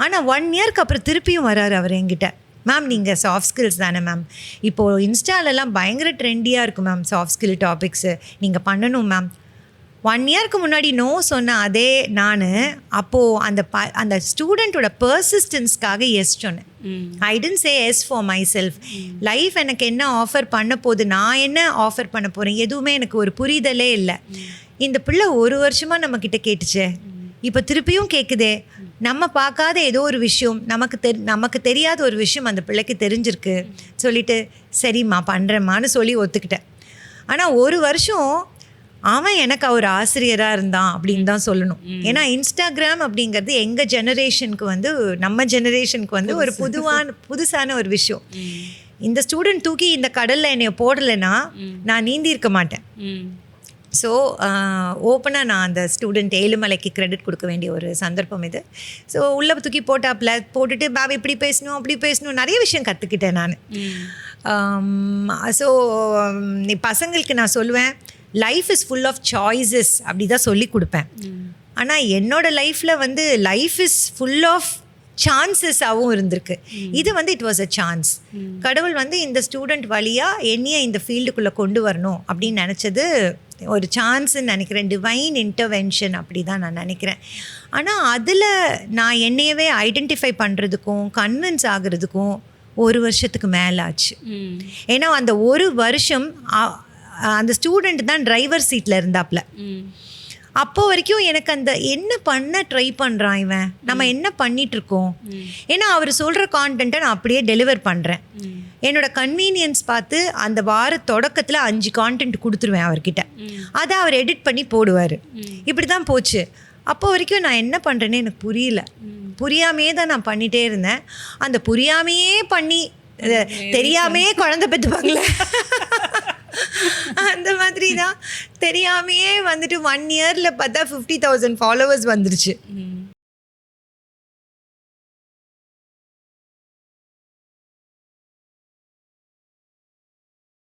ஆனால் 1 இயர்க்கு அப்புறம் திருப்பியும் வராரு அவர் என்கிட்ட. மேம் நீங்கள் சாஃப்ட் ஸ்கில்ஸ் தானே மேம், இப்போது இன்ஸ்டாலெல்லாம் பயங்கர ட்ரெண்டியாக இருக்கும் மேம் சாஃப்ட் ஸ்கில் டாபிக்ஸு, நீங்கள் பண்ணணும் மேம். 1 இயர்க்கு முன்னாடி நோ சொன்ன அதே நான் அப்போது அந்த ஸ்டூடெண்ட்டோட பர்சிஸ்டன்ஸ்க்காக எஸ் சொன்னேன். I didn't say yes for myself. Life எனக்கு என்ன ஆஃபர் பண்ண போகுது, நான் என்ன ஆஃபர் பண்ண போகிறேன், எதுவுமே எனக்கு ஒரு புரிதலே இல்லை. இந்த பிள்ளை 1 வருஷமாக நம்மக்கிட்ட கேட்டுச்சே, இப்போ திருப்பியும் கேட்குதே, நம்ம பார்க்காத ஏதோ ஒரு விஷயம், நமக்கு தெரியாத ஒரு விஷயம் அந்த பிள்ளைக்கு தெரிஞ்சிருக்கு சொல்லிட்டு சரிம்மா பண்ணுறேம்மான்னு சொல்லி ஒத்துக்கிட்டேன். ஆனால் 1 வருஷம் அவன் எனக்கு அவர் ஆசிரியராக இருந்தான் அப்படின்னு தான் சொல்லணும். ஏன்னா இன்ஸ்டாகிராம் அப்படிங்கிறது எங்கள் ஜெனரேஷனுக்கு நம்ம ஜெனரேஷனுக்கு ஒரு புதுசான ஒரு விஷயம். இந்த ஸ்டூடெண்ட் தூக்கி இந்த கடலில் என்னைய போடலைன்னா நான் நீந்தி இருக்க மாட்டேன். ஸோ ஓப்பனாக நான் அந்த ஸ்டூடெண்ட் ஏழுமலைக்கு கிரெடிட் கொடுக்க வேண்டிய ஒரு சந்தர்ப்பம் இது. ஸோ உள்ளே தூக்கி போட்டுட்டு பாபா இப்படி பேசணும் அப்படி பேசணும் நிறைய விஷயம் கற்றுக்கிட்டேன் நான். ஸோ பசங்களுக்கு நான் சொல்லுவேன், life is full of choices அப்படி தான் சொல்லி கொடுப்பேன். ஆனால் என்னோடய லைஃப்பில் லைஃப் இஸ் ஃபுல் ஆஃப் சான்சஸாகவும் இருந்திருக்கு. இது இட் வாஸ் அ சான்ஸ். கடவுள் இந்த ஸ்டூடெண்ட் வழியாக என்னைய இந்த ஃபீல்டுக்குள்ளே கொண்டு வரணும் அப்படின்னு நினச்சது ஒரு சான்ஸ்ன்னு நினைக்கிறேன். டிவைன் இன்டர்வென்ஷன் அப்படி தான் நான் நினைக்கிறேன். ஆனால் அதில் நான் என்னையவே ஐடென்டிஃபை பண்ணுறதுக்கும் கன்வின்ஸ் ஆகிறதுக்கும் 1 வருஷத்துக்கு மேலே ஆச்சு. ஏன்னா அந்த 1 வருஷம் அந்த ஸ்டூடெண்ட் தான் டிரைவர் சீட்டில் இருந்தாப்புல. அப்போ வரைக்கும் எனக்கு அந்த என்ன பண்ண ட்ரை பண்ணுறான் இவன், நம்ம என்ன பண்ணிகிட்ருக்கோம், ஏன்னா அவர் சொல்கிற கான்டென்ட்டை நான் அப்படியே டெலிவர் பண்ணுறேன். என்னோடய கன்வீனியன்ஸ் பார்த்து அந்த வார தொடக்கத்தில் 5 கான்டென்ட் கொடுத்துருவேன் அவர்கிட்ட, அதை அவர் எடிட் பண்ணி போடுவார். இப்படி தான் போச்சு. அப்போ வரைக்கும் நான் என்ன பண்ணுறேன்னு எனக்கு புரியல. புரியாமையே தான் நான் பண்ணிகிட்டே இருந்தேன். அந்த புரியாமையே பண்ணி தெரியாமையே குழந்தை பெற்றுப்பாங்களே அந்த மாதிரி தான் தெரியாமையே 1 இயரில் பார்த்தா 50,000 ஃபாலோவர்ஸ் வந்துருச்சு.